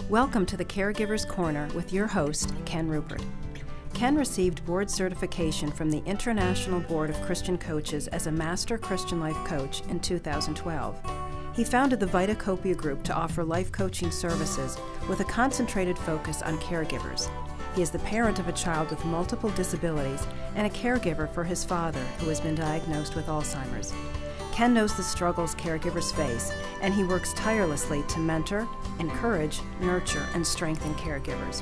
Welcome to the Caregivers Corner with your host, Ken Rupert. Ken received board certification from the International Board of Christian Coaches as a Master Christian Life Coach in 2012. He founded the Vitacopia Group to offer life coaching services with a concentrated focus on caregivers. He is the parent of a child with multiple disabilities and a caregiver for his father, who has been diagnosed with Alzheimer's. Ken knows the struggles caregivers face, and he works tirelessly to mentor, encourage, nurture, and strengthen caregivers.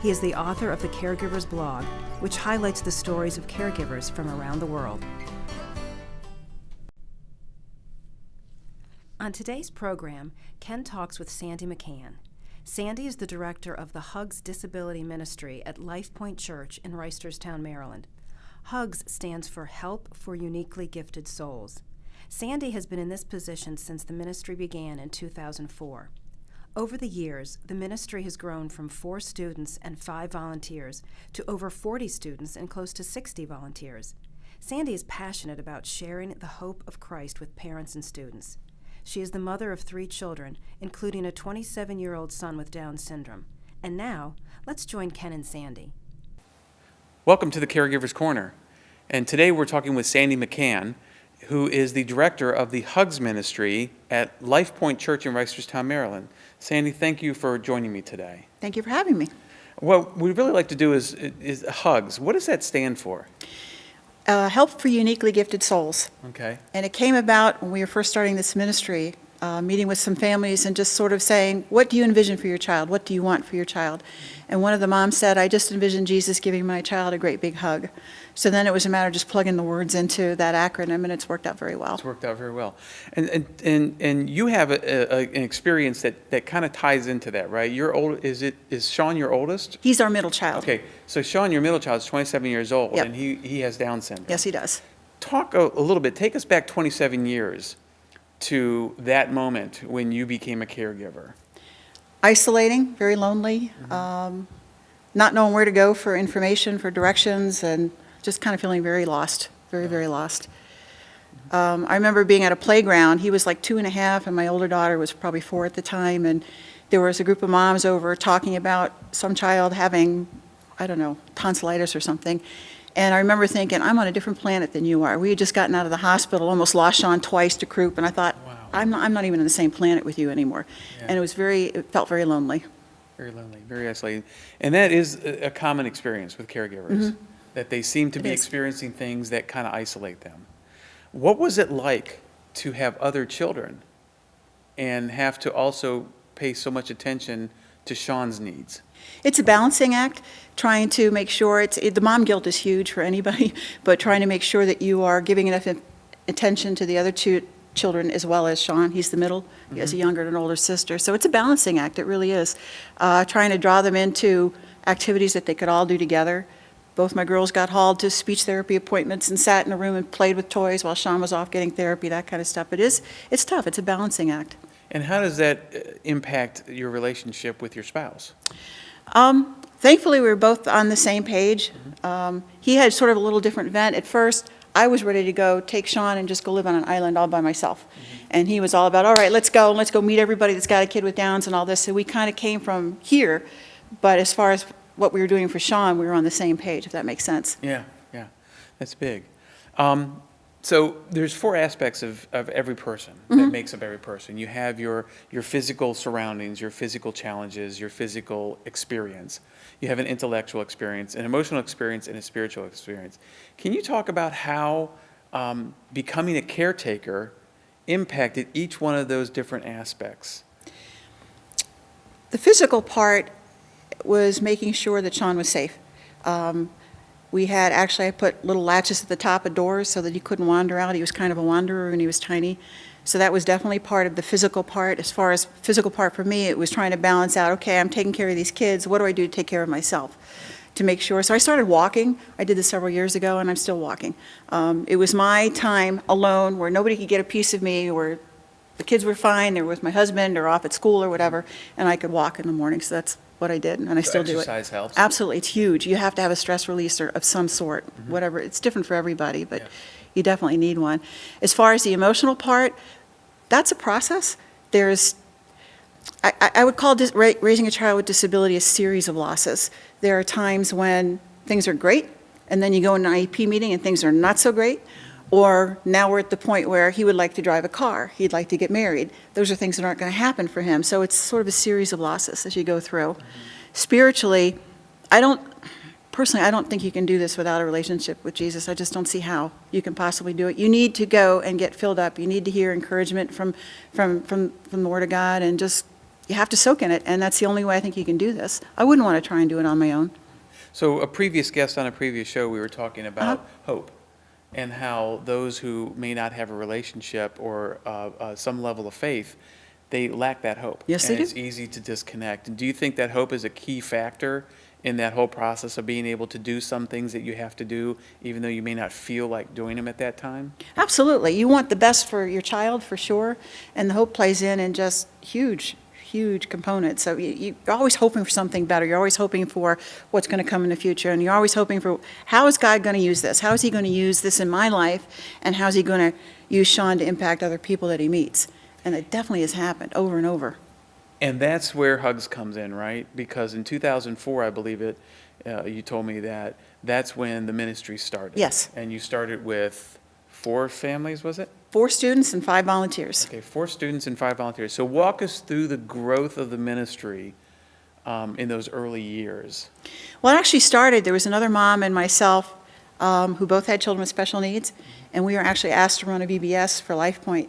He is the author of the Caregivers blog, which highlights the stories of caregivers from around the world. On today's program, Ken talks with Sandy McCann. Sandy is the director of the HUGS Disability Ministry at LifePoint Church in Reisterstown, Maryland. HUGS stands for Help for Uniquely Gifted Souls. Sandy has been in this position since the ministry began in 2004. Over the years, the ministry has grown from 4 students and 5 volunteers to over 40 students and close to 60 volunteers. Sandy is passionate about sharing the hope of Christ with parents and students. She is the mother of 3 children, including a 27-year-old son with Down syndrome. And now, let's join Ken and Sandy. Welcome to the Caregivers Corner. And today we're talking with Sandy McCann, who is the director of the HUGS ministry at LifePoint Church in Reisterstown, Maryland. Sandy, thank you for joining me today. Thank you for having me. What we'd really like to do is HUGS. What does that stand for? Help for Uniquely Gifted Souls. Okay. And it came about when we were first starting this ministry, meeting with some families and just sort of saying, what do you envision for your child? What do you want for your child? And one of the moms said, I just envisioned Jesus giving my child a great big hug. So then it was a matter of just plugging the words into that acronym, and it's worked out very well. It's worked out very well. And you have an experience that kind of ties into that, right? You're old. Is Sean your oldest? He's our middle child. Okay. So Sean, your middle child, is 27 years old, Yep. and he has Down syndrome. Yes, he does. Talk a little bit. Take us back 27 years to that moment when you became a caregiver. Isolating, very lonely, not knowing where to go for information, for directions, and just kind of feeling very lost, very lost. I remember being at a playground. He was like 2.5, and my older daughter was probably 4 at the time, and there was a group of moms over talking about some child having, I don't know, tonsillitis or something. And I remember thinking, I'm on a different planet than you are. We had just gotten out of the hospital, almost lost Sean twice to croup, and I thought, Wow. I'm not even on the same planet with you anymore. Yeah. And it felt very lonely. Very lonely, very isolated. And that is a common experience with caregivers, that they seem to be experiencing things that kind of isolate them. What was it like to have other children and have to also pay so much attention to Sean's needs? It's a balancing act, trying to make sure the mom guilt is huge for anybody, but trying to make sure that you are giving enough attention to the other 2 children as well as Sean. He's the middle. He has a younger and an older sister. So it's a balancing act, it really is. Trying to draw them into activities that they could all do together. Both my girls got hauled to speech therapy appointments and sat in a room and played with toys while Sean was off getting therapy, that kind of stuff. It's tough. It's a balancing act. And how does that impact your relationship with your spouse? Thankfully, we were both on the same page. He had sort of a little different vent. At first, I was ready to go take Sean and just go live on an island all by myself. And he was all about, all right, let's go meet everybody that's got a kid with Downs and all this. So we kind of came from here, but as far as what we were doing for Sean, we were on the same page, if that makes sense. Yeah, that's big. So there's 4 aspects of every person that makes up every person. You have your physical surroundings, your physical challenges, your physical experience. You have an intellectual experience, an emotional experience, and a spiritual experience. Can you talk about how becoming a caretaker impacted each one of those different aspects? The physical part was making sure that Sean was safe. I put little latches at the top of doors so that he couldn't wander out. He was kind of a wanderer when he was tiny. So that was definitely part of the physical part. As far as physical part for me, it was trying to balance out, okay, I'm taking care of these kids. What do I do to take care of myself? To make sure. So I started walking. I did this several years ago, and I'm still walking. It was my time alone where nobody could get a piece of me, where the kids were fine, they were with my husband or off at school or whatever, and I could walk in the morning. So that's what I did, and I still do it. Exercise helps? Absolutely, it's huge. You have to have a stress releaser of some sort, whatever. It's different for everybody, but you definitely need one. As far as the emotional part, that's a process. There's I would call raising a child with disability a series of losses. There are times when things are great, and then you go in an IEP meeting and things are not so great. Or now we're at the point where he would like to drive a car, he'd like to get married. Those are things that aren't going to happen for him. So it's sort of a series of losses as you go through. Spiritually, personally, I don't think you can do this without a relationship with Jesus. I just don't see how you can possibly do it. You need to go and get filled up. You need to hear encouragement from the Word of God, and just, you have to soak in it, and that's the only way I think you can do this. I wouldn't want to try and do it on my own. So a previous guest on a previous show, we were talking about hope, and how those who may not have a relationship or some level of faith, they lack that hope. Yes, they do. And it's easy to disconnect. And do you think that hope is a key factor in that whole process of being able to do some things that you have to do, even though you may not feel like doing them at that time? Absolutely. You want the best for your child, for sure, and the hope plays in just huge component. So you're always hoping for something better. You're always hoping for what's going to come in the future, and you're always hoping for, how is God going to use this? How is he going to use this in my life, and how is he going to use Sean to impact other people that he meets? And it definitely has happened over and over. And that's where Hugs comes in, right? Because in 2004, I believe you told me that's when the ministry started. Yes. And you started with 4 families, was it? 4 students and 5 volunteers. Okay, 4 students and 5 volunteers. So walk us through the growth of the ministry in those early years. Well, it actually started, there was another mom and myself who both had children with special needs, and we were actually asked to run a VBS for LifePoint.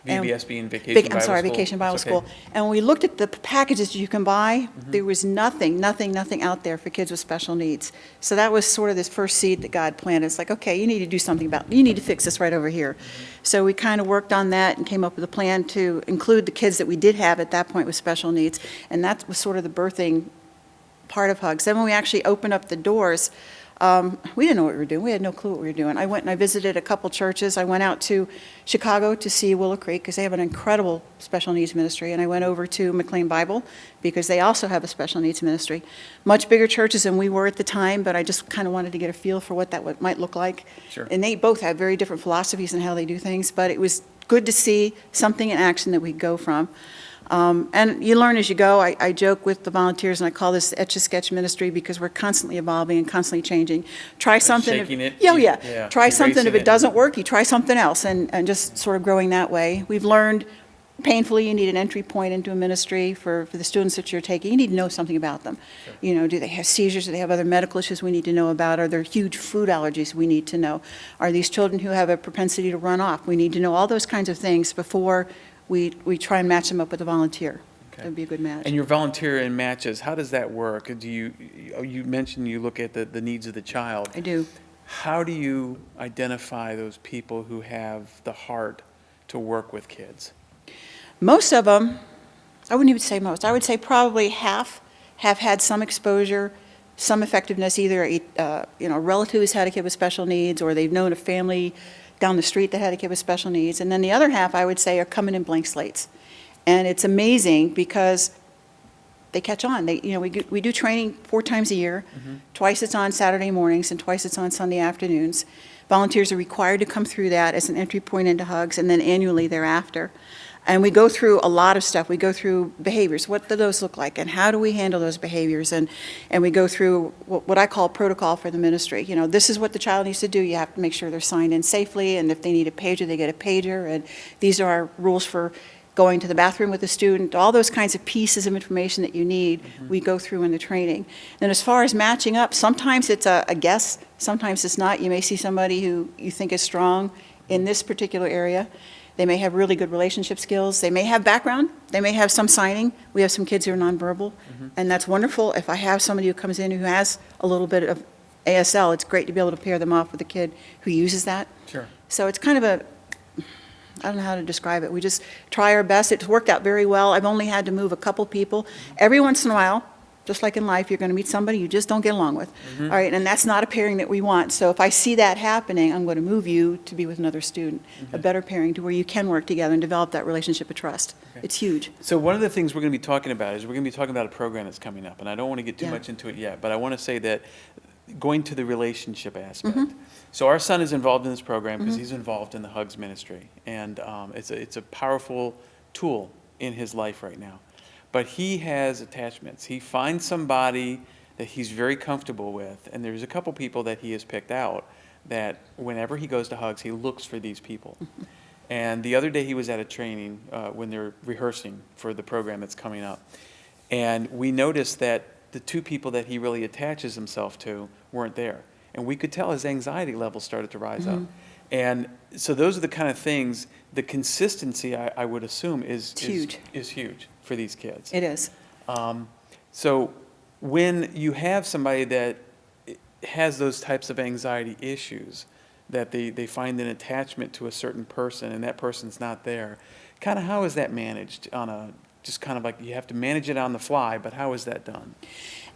VBS being Vacation Bible School. Vacation Bible It's okay. School. And when we looked at the packages you can buy, there was nothing out there for kids with special needs. So that was sort of this first seed that God planted. It's like, okay, you need to do something you need to fix this right over here. So we kind of worked on that and came up with a plan to include the kids that we did have at that point with special needs. And that was sort of the birthing part of Hugs. Then when we actually opened up the doors, we didn't know what we were doing. We had no clue what we were doing. I went and I visited a couple churches. I went out to Chicago to see Willow Creek because they have an incredible special needs ministry. And I went over to McLean Bible because they also have a special needs ministry. Much bigger churches than we were at the time, but I just kind of wanted to get a feel for what that might look like. Sure. And they both have very different philosophies in how they do things, but it was good to see something in action that we go from. And you learn as you go. I joke with the volunteers, and I call this Etch-a-Sketch ministry because we're constantly evolving and constantly changing. Try something. Shaking it. Yeah. Try something. If erasing it doesn't work, you try something else, and just sort of growing that way. We've learned painfully you need an entry point into a ministry for the students that you're taking. You need to know something about them. Sure. You know, do they have seizures? Do they have other medical issues we need to know about? Are there huge food allergies we need to know? Are these children who have a propensity to run off? We need to know all those kinds of things before we try and match them up with a volunteer. Okay. That would be a good match. And your volunteer in matches, how does that work? You mentioned you look at the needs of the child. I do. How do you identify those people who have the heart to work with kids? Most of them, I wouldn't even say most, I would say probably half have had some exposure, some effectiveness, either a relative who's had a kid with special needs, or they've known a family down the street that had a kid with special needs. And then the other half, I would say, are coming in blank slates. And it's amazing because they catch on. We do training 4 times a year. Twice it's on Saturday mornings and twice it's on Sunday afternoons. Volunteers are required to come through that as an entry point into Hugs, and then annually thereafter. And we go through a lot of stuff. We go through behaviors. What do those look like? And how do we handle those behaviors? And we go through what I call protocol for the ministry. This is what the child needs to do. You have to make sure they're signed in safely. And if they need a pager, they get a pager. And these are our rules for going to the bathroom with the student. All those kinds of pieces of information that you need, we go through in the training. And as far as matching up, sometimes it's a guess. Sometimes it's not. You may see somebody who you think is strong in this particular area. They may have really good relationship skills. They may have background. They may have some signing. We have some kids who are nonverbal, and that's wonderful. If I have somebody who comes in who has a little bit of ASL, it's great to be able to pair them off with a kid who uses that. Sure. So it's kind of I don't know how to describe it. We just try our best. It's worked out very well. I've only had to move a couple people. Every once in a while, just like in life, you're going to meet somebody you just don't get along with. All right, and that's not a pairing that we want. So if I see that happening, I'm going to move you to be with another student, a better pairing to where you can work together and develop that relationship of trust. Okay. It's huge. So one of the things we're going to be talking about is we're going to be talking about a program that's coming up, and I don't want to get too Yeah. much into it yet, but I want to say that going to the relationship aspect. So our son is involved in this program because he's involved in the Hugs ministry, and it's a powerful tool in his life right now. but he has attachments. He finds somebody that he's very comfortable with, and there's a couple people that he has picked out that whenever he goes to hugs, he looks for these people. And the other day he was at a training when they're rehearsing for the program that's coming up. And we noticed that the two people that he really attaches himself to weren't there. And we could tell his anxiety levels started to rise up. And so those are the kind of things, the consistency, I would assume, is huge for these kids. It is. So when you have somebody that has those types of anxiety issues, that they find an attachment to a certain person and that person's not there, kind of how is that managed on a, just kind of like you have to manage it on the fly, but how is that done?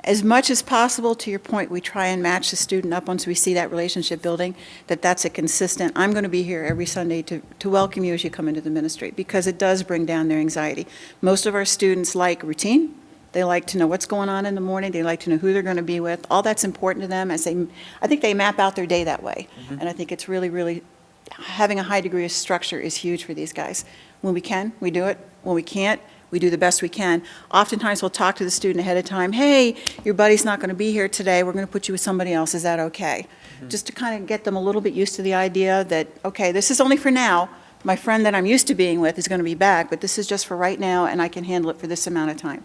As much as possible, to your point, we try and match the student up once we see that relationship building, that's a consistent, I'm going to be here every Sunday to welcome you as you come into the ministry, because it does bring down their anxiety. Most of our students like routine. They like to know what's going on in the morning. They like to know who they're going to be with. All that's important to them. I think they map out their day that way. And I think it's really, having a high degree of structure is huge for these guys. When we can, we do it. When we can't, we do the best we can. Oftentimes we'll talk to the student ahead of time, hey, your buddy's not going to be here today. We're going to put you with somebody else. Is that okay? Just to kind of get them a little bit used to the idea that, okay, this is only for now. My friend that I'm used to being with is going to be back, but this is just for right now, and I can handle it for this amount of time.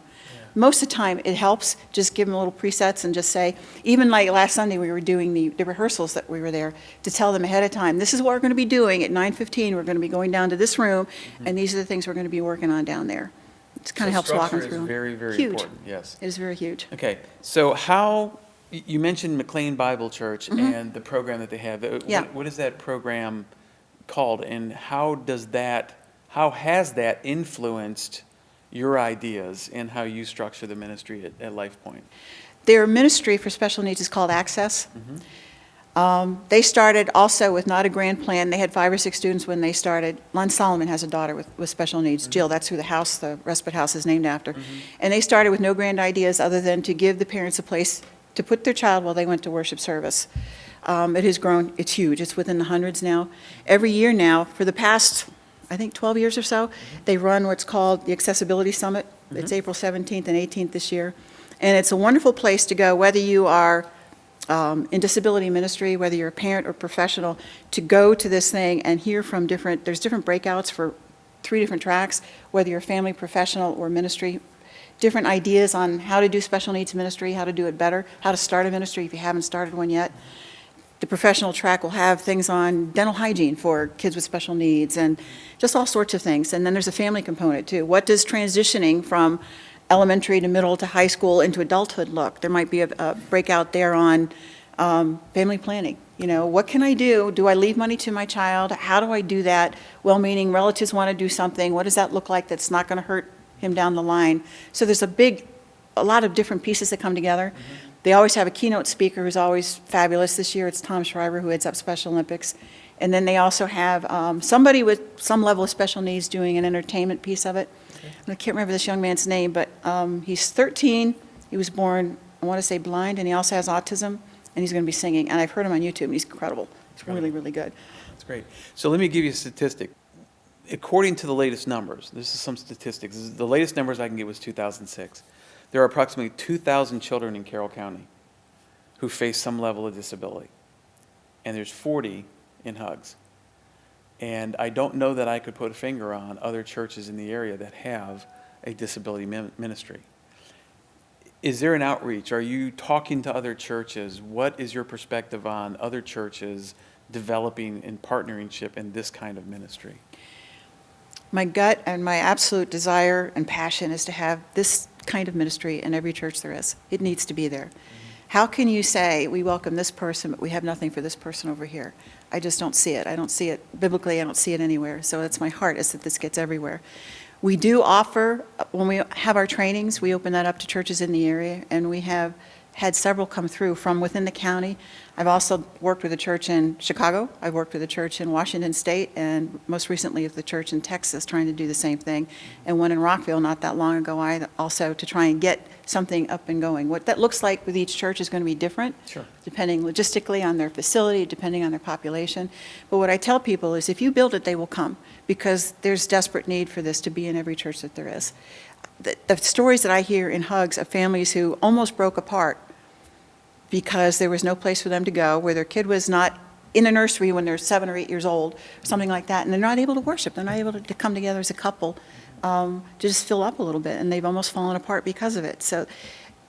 Most of the time, it helps. Just give them little presets and just say, even like last Sunday, we were doing the rehearsals that we were there, to tell them ahead of time, this is what we're going to be doing at 9:15. We're going to be going down to this room, and these are the things we're going to be working on down there. It kind of helps walk them through. Structure is very, very Huge. important, yes. It is very huge. Okay, so how, you mentioned McLean Bible Church and the program that they have. Yeah. What is that program called, and how has that influenced your ideas and how you structure the ministry at LifePoint? Their ministry for special needs is called Access. They started also with not a grand plan. They had 5 or 6 students when they started. Lon Solomon has a daughter with special needs, Jill. That's who the respite house is named after. And they started with no grand ideas other than to give the parents a place to put their child while they went to worship service. It has grown. It's huge. It's within the hundreds now. Every year now, for the past, I think 12 years or so, they run what's called the Accessibility Summit. It's April 17th and 18th this year. And it's a wonderful place to go, whether you are in disability ministry, whether you're a parent or professional, to go to this thing and hear from there's different breakouts for 3 different tracks, whether you're a family, professional, or ministry, different ideas on how to do special needs ministry, how to do it better, how to start a ministry if you haven't started one yet. The professional track will have things on dental hygiene for kids with special needs and just all sorts of things. And then there's a family component too. What does transitioning from elementary to middle to high school into adulthood look? There might be a breakout there on family planning. You know, what can I do? Do I leave money to my child? How do I do that? Well-meaning relatives want to do something. What does that look like that's not going to hurt him down the line? So there's a lot of different pieces that come together. They always have a keynote speaker who's always fabulous. This year it's Tom Schreiber, who heads up Special Olympics. And then they also have somebody with some level of special needs doing an entertainment piece of it. And I can't remember this young man's name, but he's 13. He was born, I want to say, blind, and he also has autism, and he's going to be singing. And I've heard him on YouTube, and he's incredible. It's really, really good. That's great. So let me give you a statistic. According to the latest numbers, this is some statistics. The latest numbers I can get was 2006. There are approximately 2,000 children in Carroll County who face some level of disability, and there's 40 in Hugs. And I don't know that I could put a finger on other churches in the area that have a disability ministry. Is there an outreach? Are you talking to other churches? What is your perspective on other churches developing and partnership in this kind of ministry? My gut and my absolute desire and passion is to have this kind of ministry in every church there is. It needs to be there. How can you say, we welcome this person, but we have nothing for this person over here? I just don't see it. I don't see it biblically. I don't see it anywhere. So that's my heart, is that this gets everywhere. We do offer, when we have our trainings, we open that up to churches in the area, and we have had several come through from within the county. I've also worked with a church in Chicago. I've worked with a church in Washington State, and most recently with the church in Texas trying to do the same thing, and one in Rockville not that long ago also, to try and get something up and going. What that looks like with each church is going to be different, depending logistically on their facility, depending on their population. But what I tell people is if you build it, they will come, because there's desperate need for this to be in every church that there is. the stories that I hear in hugs of families who almost broke apart because there was no place for them to go, where their kid was not in a nursery when they're 7 or 8 years old, something like that, and they're not able to worship. They're not able to come together as a couple to just fill up a little bit, and they've almost fallen apart because of it. So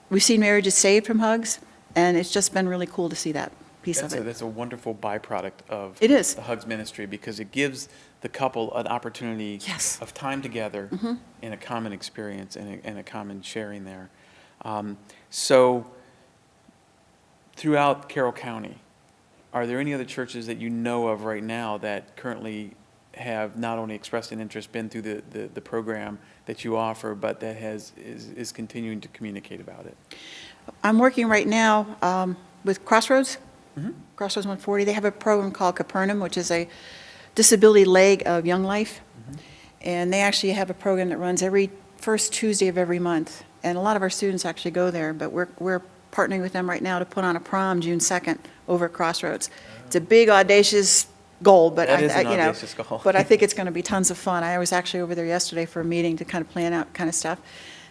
we've seen marriages saved from hugs, and it's just been really cool to see that piece of it. That's a wonderful byproduct of It is. the Hugs ministry, because it gives the couple an opportunity Yes. of time together in a common experience and a common sharing there. So throughout Carroll County, are there any other churches that you know of right now that currently have not only expressed an interest, been through the program that you offer, but that is continuing to communicate about it? I'm working right now with Crossroads, Crossroads 140. They have a program called Capernaum, which is a disability leg of Young Life. And they actually have a program that runs every first Tuesday of every month. And a lot of our students actually go there, but we're partnering with them right now to put on a prom June 2nd over at Crossroads. It's a big, audacious goal, but That is an audacious goal. but I think it's going to be tons of fun. I was actually over there yesterday for a meeting to kind of plan out kind of stuff.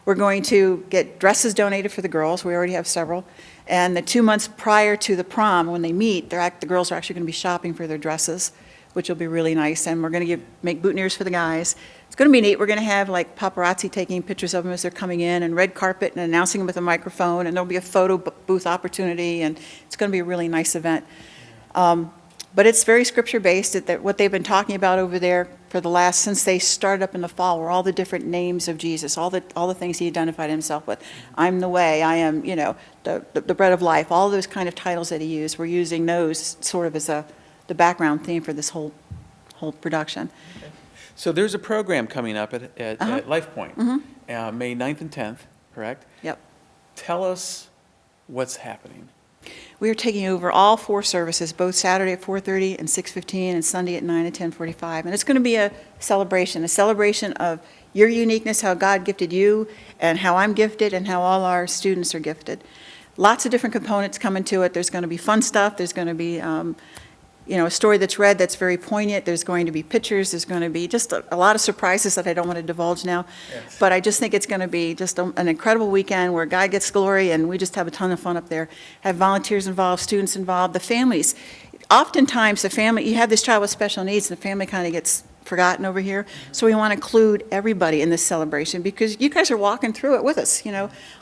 We're going to get dresses donated for the girls. We already have several. And the 2 months prior to the prom, when they meet, the girls are actually going to be shopping for their dresses, which will be really nice. And we're going to make boutonnieres for the guys. It's going to be neat. We're going to have like paparazzi taking pictures of them as they're coming in, and red carpet and announcing them with a microphone. And there'll be a photo booth opportunity, and it's going to be a really nice event. But it's very scripture-based. That what they've been talking about over there for the last, since they started up in the fall, were all the different names of Jesus, all the things he identified himself with. I'm the way, I am, the bread of life, all those kind of titles that he used. We're using those sort of as the background theme for this whole production. Okay. So there's a program coming up at Life Point, May 9th and 10th, correct? Yep. Tell us what's happening. We are taking over all 4 services, both Saturday at 4:30 and 6:15, and Sunday at 9 and 10:45. And it's going to be a celebration of your uniqueness, how God gifted you, and how I'm gifted, and how all our students are gifted. Lots of different components coming to it. There's going to be fun stuff. There's going to be a story that's read that's very poignant. There's going to be pictures. There's going to be just a lot of surprises that I don't want to divulge now. Yes. But I just think it's going to be just an incredible weekend where God gets glory, and we just have a ton of fun up there. Have volunteers involved, students involved, the families. Oftentimes, you have this child with special needs, and the family kind of gets forgotten over here. So we want to include everybody in this celebration, because you guys are walking through it with us.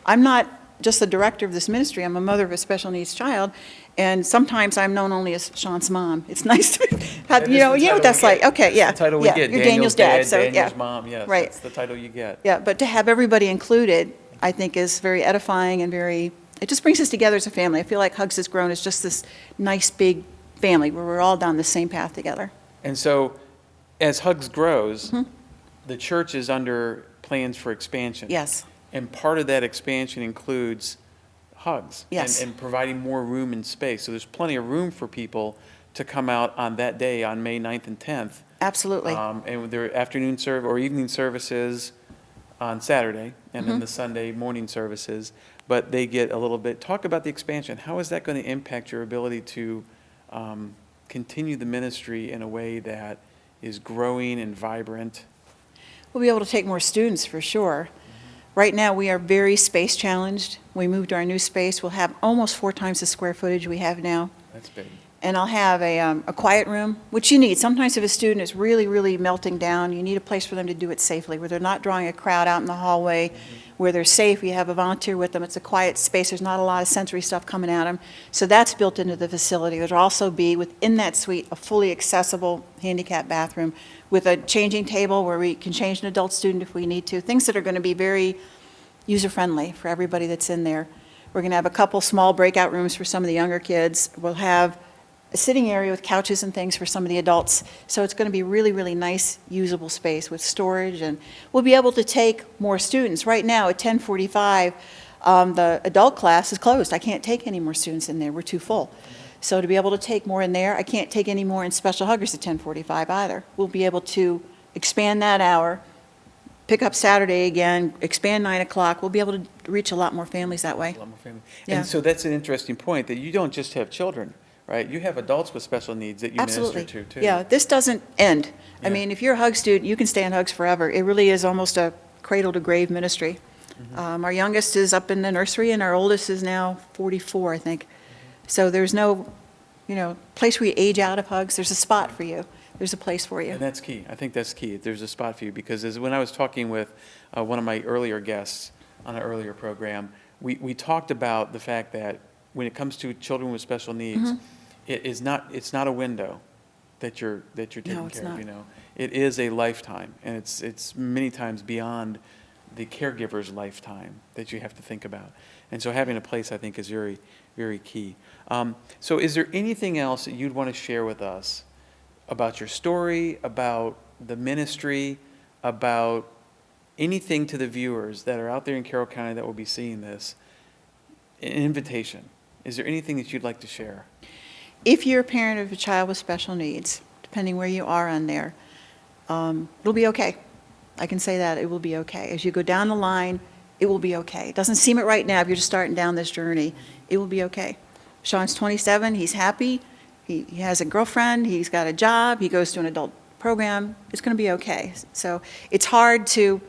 I'm not just the director of this ministry. I'm a mother of a special needs child. And sometimes I'm known only as Sean's mom. It's nice to have, you know what that's like. Okay, yeah. That's the title we yeah. get. You're Daniel's dad, so Daniel's yeah. mom, yes. Right. That's the title you get. Yeah, but to have everybody included, I think is very edifying and it just brings us together as a family. I feel like Hugs has grown as just this nice big family where we're all down the same path together. And so as Hugs grows, the church is under plans for expansion. Yes. And part of that expansion includes Hugs. Yes. And providing more room and space. So there's plenty of room for people to come out on that day, on May 9th and 10th. Absolutely. And there are afternoon or evening services on Saturday, and then the Sunday morning services. But they get a little bit, talk about the expansion. How is that going to impact your ability to continue the ministry in a way that is growing and vibrant? We'll be able to take more students for sure. Right now, we are very space challenged. We moved to our new space. We'll have almost 4 times the square footage we have now. That's big. And I'll have a quiet room, which you need. Sometimes if a student is really, really melting down, you need a place for them to do it safely, where they're not drawing a crowd out in the hallway, where they're safe. You have a volunteer with them. It's a quiet space. There's not a lot of sensory stuff coming at them. So that's built into the facility. There'll also be, within that suite, a fully accessible handicap bathroom with a changing table where we can change an adult student if we need to. Things that are going to be very user-friendly for everybody that's in there. We're going to have a couple small breakout rooms for some of the younger kids. We'll have a sitting area with couches and things for some of the adults. So it's going to be really, really nice, usable space with storage, and we'll be able to take more students. Right now at 10:45, the adult class is closed. I can't take any more students in there. We're too full. So to be able to take more in there, I can't take any more in special huggers at 10:45 either. We'll be able to expand that hour, pick up Saturday again, expand 9 o'clock. We'll be able to reach a lot more families that way. A lot more families. Yeah. And so that's an interesting point, that you don't just have children, right? You have adults with special needs that you Absolutely. minister to, too. Yeah, this doesn't end. I Yeah. mean, if you're a Hug student, you can stay in Hugs forever. It really is almost a cradle to grave ministry. Our youngest is up in the nursery, and our oldest is now 44, I think. So there's no, place where you age out of hugs. There's a spot for you. There's a place for you. And that's key. I think that's key. There's a spot for you, because when I was talking with one of my earlier guests on an earlier program, we talked about the fact that when it comes to children with special needs, it's not a window that you're taking No, it's care of. not. It is a lifetime, and it's many times beyond the caregiver's lifetime that you have to think about. And so having a place, I think, is very, very key. So is there anything else that you'd want to share with us about your story, about the ministry, about anything to the viewers that are out there in Carroll County that will be seeing this? An invitation. Is there anything that you'd like to share? If you're a parent of a child with special needs, depending where you are on there, it'll be okay. I can say that it will be okay. As you go down the line, it will be okay. It doesn't seem it right now if you're just starting down this journey. It will be okay. Sean's 27. He's happy. He has a girlfriend. He's got a job. He goes to an adult program. It's going to be okay. So it's hard to,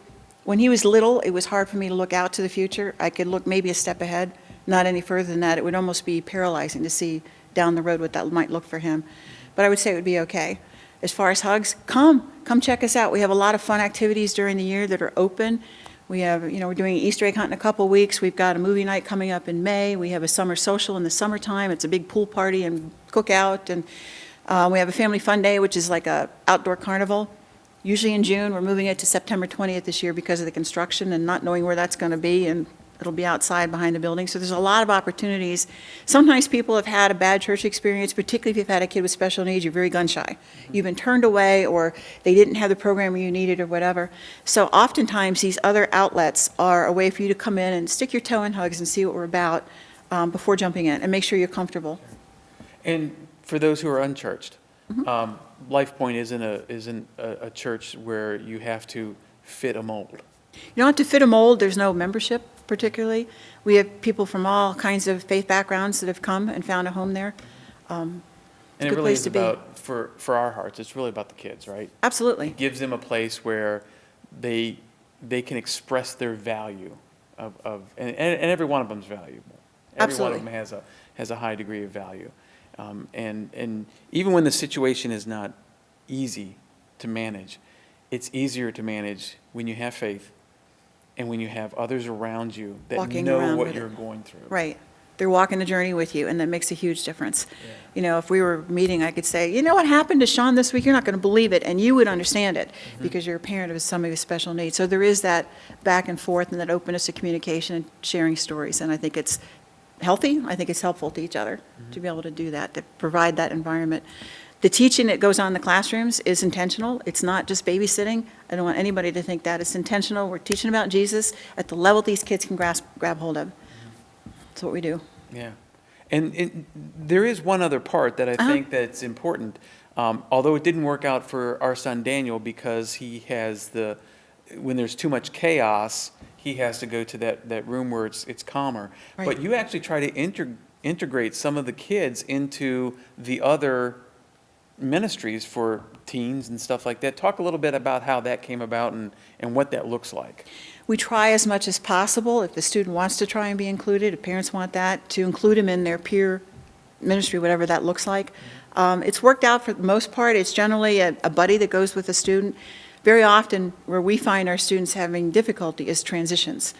when he was little, it was hard for me to look out to the future. I could look maybe a step ahead, not any further than that. It would almost be paralyzing to see down the road what that might look for him. But I would say it would be okay. As far as hugs, come check us out. We have a lot of fun activities during the year that are open. We have, we're doing Easter egg hunt in a couple weeks. We've got a movie night coming up in May. We have a summer social in the summertime. It's a big pool party and cookout. And we have a family fun day, which is like a outdoor carnival. Usually in June. We're moving it to September 20th this year because of the construction and not knowing where that's going to be. And it'll be outside behind the building. So there's a lot of opportunities. Sometimes people have had a bad church experience, particularly if you've had a kid with special needs. You're very gun shy. You've been turned away, or they didn't have the program you needed, or whatever. So oftentimes these other outlets are a way for you to come in and stick your toe in hugs and see what we're about before jumping in, and make sure you're comfortable. And for those who are unchurched, Life Point isn't a church where you have to fit a mold. You don't have to fit a mold. There's no membership, particularly. We have people from all kinds of faith backgrounds that have come and found a home there. And a it good really place is to be. about, for our hearts, it's really about the kids, right? Absolutely. It gives them a place where they can express their value and every one of them is valuable. Every one of them has a high degree of value. And even when the situation is not easy to manage, it's easier to manage when you have faith and when you have others around you that know what you're going through. Right. They're walking the journey with you, and that makes a huge difference. Yeah. If we were meeting, I could say, you know what happened to Sean this week? You're not going to believe it, and you would understand it because you're a parent of somebody with special needs. So there is that back and forth and that openness of communication and sharing stories, and I think it's healthy. I think it's helpful to each other to be able to do that, to provide that environment. The teaching that goes on in the classrooms is intentional. It's not just babysitting. I don't want anybody to think that. It's intentional. We're teaching about Jesus at the level these kids can grab hold of. That's what we do. Yeah. And there is one other part that I think that's important. Although it didn't work out for our son Daniel because he has when there's too much chaos, he has to go to that room where it's calmer. Right. But you actually try to integrate some of the kids into the other ministries for teens and stuff like that. Talk a little bit about how that came about and what that looks like. We try as much as possible, if the student wants to try and be included, if parents want that, to include them in their peer ministry, whatever that looks like. It's worked out for the most part. It's generally a buddy that goes with a student. Very often, where we find our students having difficulty is transitions.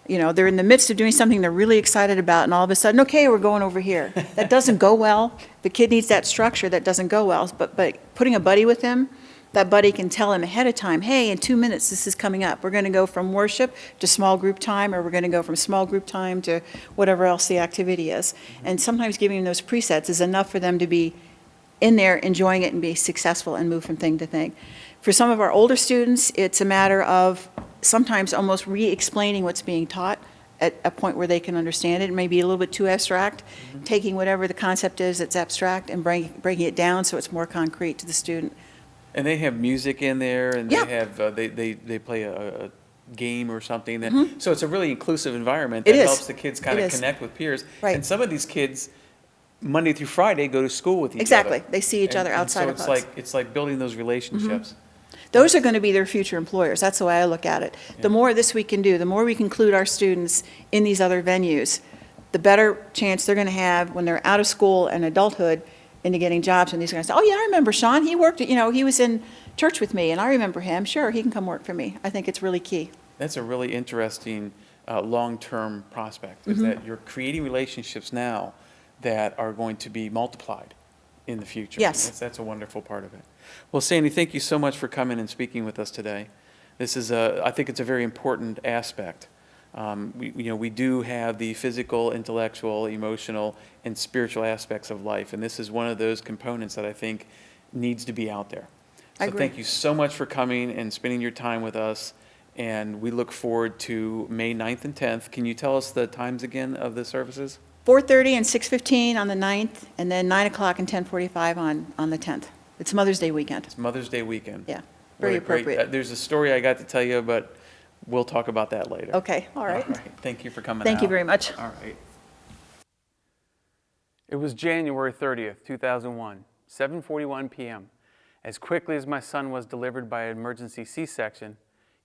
They're in the midst of doing something they're really excited about, and all of a sudden, okay, we're going over here. That doesn't go well. The kid needs that structure. That doesn't go well. But putting a buddy with him, that buddy can tell him ahead of time, hey, in 2 minutes, this is coming up. We're going to go from worship to small group time, or we're going to go from small group time to whatever else the activity is. And sometimes giving them those presets is enough for them to be in there enjoying it and be successful and move from thing to thing. For some of our older students, it's a matter of sometimes almost re-explaining what's being taught at a point where they can understand it. It may be a little bit too abstract, taking whatever the concept is that's abstract and breaking it down so it's more concrete to the student. And they have music in there, and Yeah. they have they play a game or something. So it's a really inclusive environment It that is. helps the kids kind It of is. connect with peers. Right. And some of these kids, Monday through Friday, go to school with each Exactly. other. They see each other outside of so hugs. it's like building those relationships. Those are going to be their future employers. That's the way I look at it. The more this we can do, the more we can include our students in these other venues, the better chance they're going to have when they're out of school and adulthood into getting jobs. And these guys say, oh yeah, I remember Sean. He worked, he was in church with me and I remember him. Sure, he can come work for me. I think it's really key. That's a really interesting long-term prospect, is that you're creating relationships now that are going to be multiplied in the future. Yes. That's a wonderful part of it. Well, Sandy, thank you so much for coming and speaking with us today. This is I think it's a very important aspect. We do have the physical, intellectual, emotional, and spiritual aspects of life, and this is one of those components that I think needs to be out there. I So agree. thank you so much for coming and spending your time with us, and we look forward to May 9th and 10th. Can you tell us the times again of the services? 4:30 and 6:15 on the 9th, and then 9 o'clock and 10:45 on the 10th. It's Mother's Day weekend. It's Mother's Day weekend. Yeah, What very a great- appropriate. There's a story I got to tell you, but we'll talk about that later. Okay, all right. Thank you for coming Thank you out. very much. All right. It was January 30th, 2001, 7:41 p.m. As quickly as my son was delivered by an emergency C-section,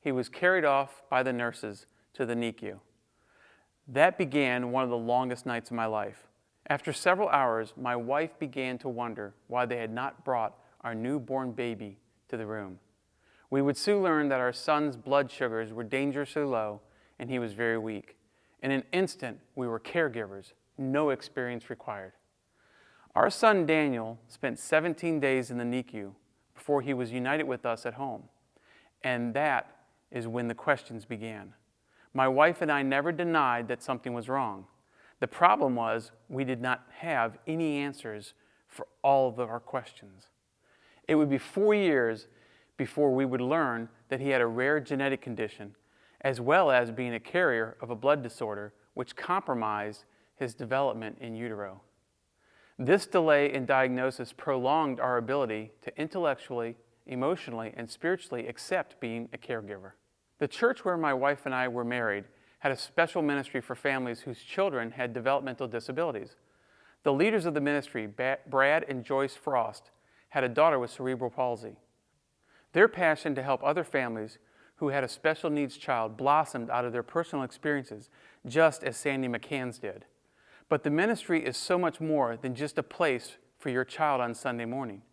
he was carried off by the nurses to the NICU. That began one of the longest nights of my life. After several hours, my wife began to wonder why they had not brought our newborn baby to the room. We would soon learn that our son's blood sugars were dangerously low and he was very weak. In an instant, we were caregivers, no experience required. Our son Daniel spent 17 days in the NICU before he was united with us at home. And that is when the questions began. My wife and I never denied that something was wrong. The problem was we did not have any answers for all of our questions. It would be 4 years before we would learn that he had a rare genetic condition, as well as being a carrier of a blood disorder which compromised his development in utero. This delay in diagnosis prolonged our ability to intellectually, emotionally, and spiritually accept being a caregiver. The church where my wife and I were married had a special ministry for families whose children had developmental disabilities. The leaders of the ministry, Brad and Joyce Frost, had a daughter with cerebral palsy. Their passion to help other families who had a special needs child blossomed out of their personal experiences, just as Sandy McCann's did. But the ministry is so much more than just a place for your child on Sunday morning.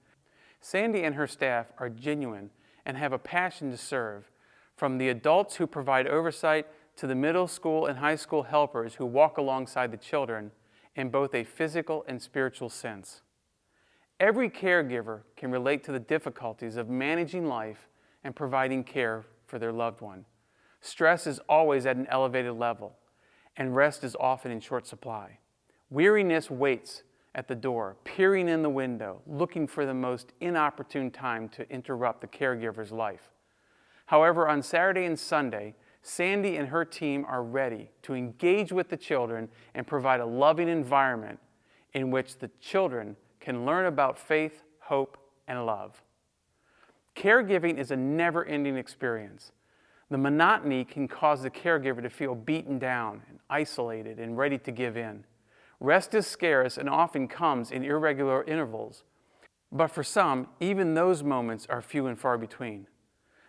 Sandy and her staff are genuine and have a passion to serve, from the adults who provide oversight to the middle school and high school helpers who walk alongside the children in both a physical and spiritual sense. Every caregiver can relate to the difficulties of managing life and providing care for their loved one. Stress is always at an elevated level, and rest is often in short supply. Weariness waits at the door, peering in the window, looking for the most inopportune time to interrupt the caregiver's life. However, on Saturday and Sunday, Sandy and her team are ready to engage with the children and provide a loving environment in which the children can learn about faith, hope, and love. Caregiving is a never-ending experience. The monotony can cause the caregiver to feel beaten down and isolated and ready to give in. Rest is scarce and often comes in irregular intervals. But for some, even those moments are few and far between.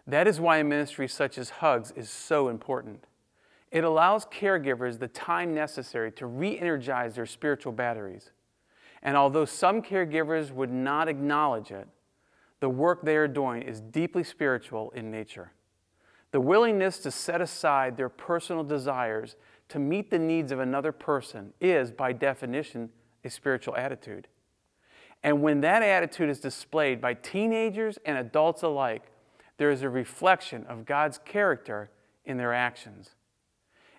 That is why a ministry such as Hugs is so important. It allows caregivers the time necessary to re-energize their spiritual batteries. And although some caregivers would not acknowledge it, the work they are doing is deeply spiritual in nature. The willingness to set aside their personal desires to meet the needs of another person is, by definition, a spiritual attitude. And when that attitude is displayed by teenagers and adults alike, there is a reflection of God's character in their actions.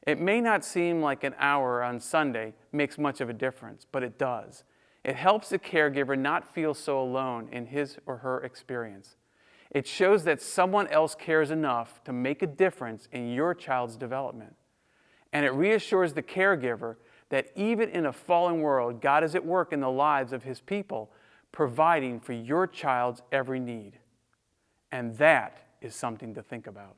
It may not seem like an hour on Sunday makes much of a difference, but it does. It helps the caregiver not feel so alone in his or her experience. It shows that someone else cares enough to make a difference in your child's development. And it reassures the caregiver that even in a fallen world, God is at work in the lives of His people, providing for your child's every need. And that is something to think about.